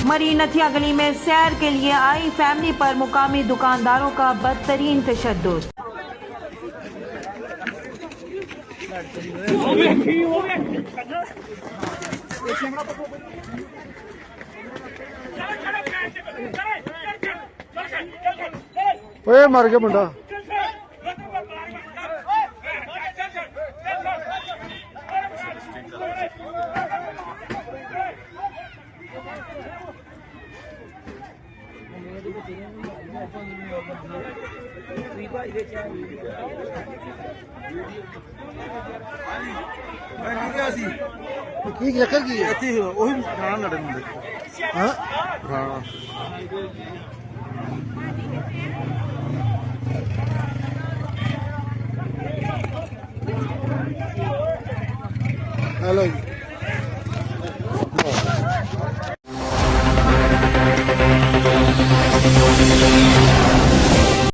मरी नथिया गली में सैर के लिए आई फैमिली पर मुकामी दुकानदारों का बदतरीन तशद्दुद। ओए मर गया मुंडा। की चक्कर की है इतने वही नाल लड़े मुंडे। हाँ हाँ हेलो जी।